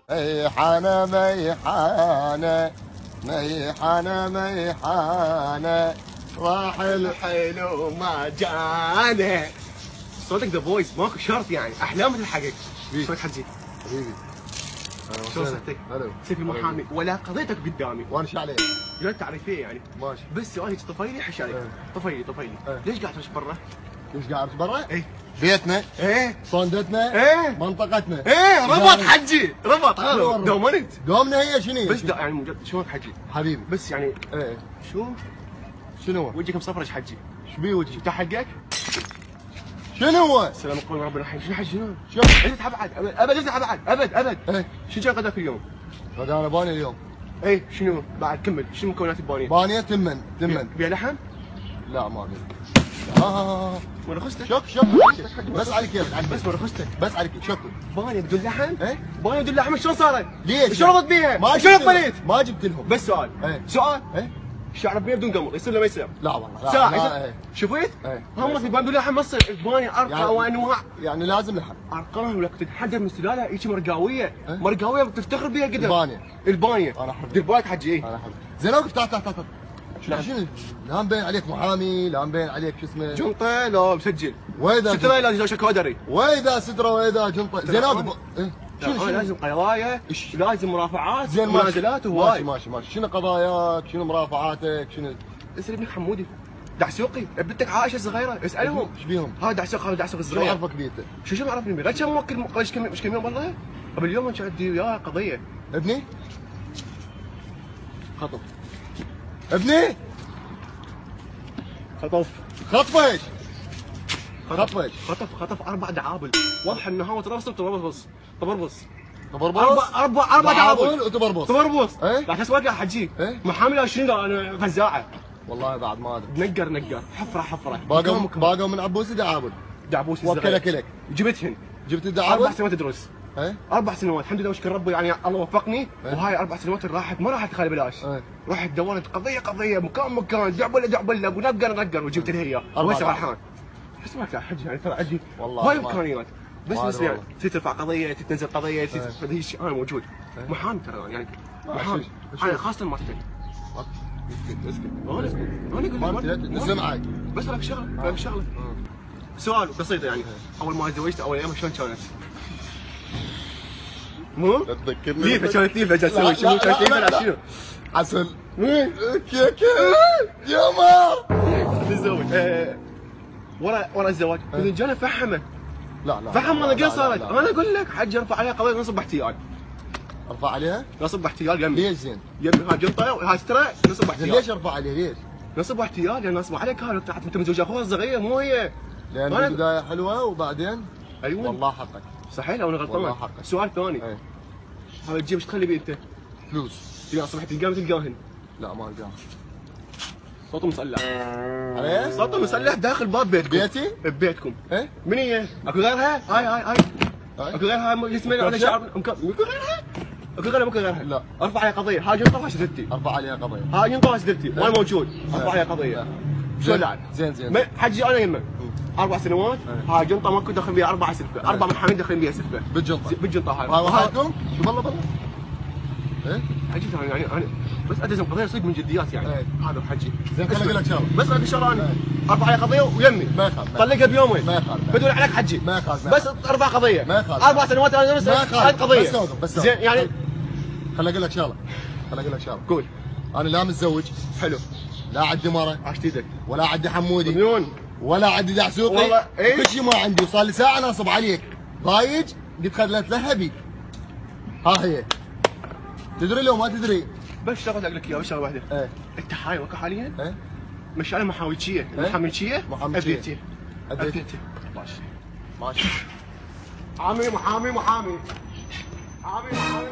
ميحانة ميحانة ميحانة ميحانة راح الحلو ما جانا. صوتك ذا فويس ماكو شرط يعني احلام مثل حقك. صوت حجي حبيبي شلون صحتك؟ هلو سيف المحامي ولا قضيتك قدامي وانا شو عليك؟ لا تعرفيه يعني ماشي بس سؤالي طفيلي حش عليك. طفيلي ليش قاعد تمشي برا؟ ليش قاعد برا؟ ايه بيتنا ايه صندتنا ايه منطقتنا ايه ربط حجي ربط دومنت قومنا هي شنو؟ بس يعني مجد شلونك حجي؟ حبيبي بس يعني ايه شنو هو؟ وجهك مصفرج حجي. شو بيه وجهي؟ انت حقك؟ شنو هو؟ السلام عليكم ربنا الرحيم. شنو حجي شنو؟ شوف انت تبعد ابد انت تبعد ابد ايه شنو كان غداك اليوم؟ غدانا باني اليوم. ايه شنو بعد كمل شنو مكونات البانيه؟ بانيه تمن بيها لحم؟ لا ما بيه. وين رخصتك؟ شك بس عليك بس وين رخصتك؟ بس عليك شك. بانيه بدون لحم؟ ايه بانيه بدون لحم شلون صارت؟ ليش؟ شو ربط بيها؟ ما شلون جبت لهم. بنيت؟ ما جبت لهم. بس سؤال ايه سؤال ايه الشعر بيه بدون قمر يصير ولا ما يصير؟ لا والله لا ساعة لا ايه شفت؟ ايه هم في بدون لحم ما تصير البانيه ارقى يعني- وانواع يعني لازم لحم. ارقام لك تتحدى من سلاله هيك مرقاويه إيه؟ مرقاويه بتفتخر بيها قدر البانيه انا احب دير دير بالك حجي ايه انا احب زين اوقف تعال شنو لا مبين عليك محامي لا مبين عليك شو اسمه جنطه لا مسجل واذا سترة لازم شكودري واذا ستره واذا جنطه زين اوقف ايه شنو لازم قضايا لازم مرافعات زين منازلات وهواي ماشي شنو قضاياك شنو مرافعاتك شنو اسال ابنك حمودي دعسوقي بنتك عائشه الصغيره اسالهم ايش بيهم؟ هذا دعسوق هذا دعسوق شو الصغير عرفك بيته؟ شو معرفني بيه؟ غير كم موكل مش كم يوم والله قبل يوم كان عندي وياه قضيه ابني خطف ابني خطف خطفش 4 دعابل واضح ان هو تبربص تبربص اربع دعابل وتبربص ايه لا تسوق يا حجي ايه محامي 20 انا فزاعه والله بعد ما ادري نقر حفره باقوا من عبوسي دعابل دعبوس وكلك جبتهن جبت الدعابل 4 سنوات ادرس ايه 4 سنوات الحمد لله واشكر ربي يعني الله وفقني ايه؟ وهاي 4 سنوات راحت ما راحت خالي بلاش ايه؟ رحت دورت قضيه مكان دعبله ونقر وجبت لها اياه 4 وهسه فرحان اسمعك يا حجي يعني ترى عندي والله هاي ما- امكانيات بس ما بس أدري يعني والله. ترفع قضيه تنزل قضيه ايه؟ فهي شيء انا موجود ايه؟ محامي ترى يعني ما محامي أشوف. انا خاصه مارتن اسكت انا اقول نسمعك بس لك شغله سؤال بسيط يعني اول ما تزوجت اول ايام شلون كانت؟ مو؟ لا تذكرني ليفه كانت ليفه جالس تسوي شنو كانت ليفه شنو؟ عسل مين؟ كيك يا مار تتزوج ورا الزواج الرجال فحمه لا فحم انا قل صارت لا. انا اقول لك حج ارفع عليها قضيه نصب احتيال ارفع عليها نصب احتيال يمي ليش زين؟ هاي جنطه وهاي سترة نصب زين احتيال ليش ارفع عليها ليش؟ نصب احتيال يعني نصب عليك هاي انت متزوج اخوها الصغير مو هي لان أنا- البدايه حلوه وبعدين ايوه والله حقك صحيح لو انا والله غلطان حقك. سؤال ثاني ايه هذا تجيب ايش تخلي بيه انت؟ فلوس تلقى صبح تلقاهن لا ما القاها صوته مسلح عليه؟ صوته مسلح داخل باب بيتكم بيتي؟ ببيتكم ايه؟ من هي؟ اكو غيرها؟ هاي اكو غيرها اسمها على شعر اكو غيرها؟ اكو غيرها ماكو غيرها؟ لا ارفع عليها قضيه هاي جنطه شدتي ارفع عليها قضيه هاي جنطه شدتي وانا موجود ارفع عليها قضيه شلون لعب؟ زين حجي انا يمه 4 سنوات هاي جنطه ماكو داخل بيها 4 سلفه 4 محامين داخلين بيها سلفه بالجنطه هاي وهاكم شو بالله ايه؟ حجي يعني انا بس ادزم قضيه صدق من جديات يعني ايه. هذا حجي زين خليني اقول لك شغله بس اقول شغله انا ارفع عليها قضيه ويمي ما يخالف طلقها بيومين ما يخالف بدون عليك حجي ما يخالف بس ارفع قضيه ما يخالف 4 سنوات انا ما يخالف هاي قضيه بس اوقف بس زين يعني خليني اقول لك شغله قول انا لا متزوج حلو لا عندي مره عشت ايدك ولا عندي حمودي مليون ولا عندي دعسوقي والله إيه؟ كل شيء ما عندي وصار لي ساعه ناصب عليك ضايج قلت خلت لها بي ها هي تدري لو ما تدري بس شغله اقول لك اياها بس شغله واحده ايه انت حاليا وقع حاليا ايه مش على محاويتشيه محاميتشيه محاميتشية. ابديتي ماشي محامي محامي محامي محامي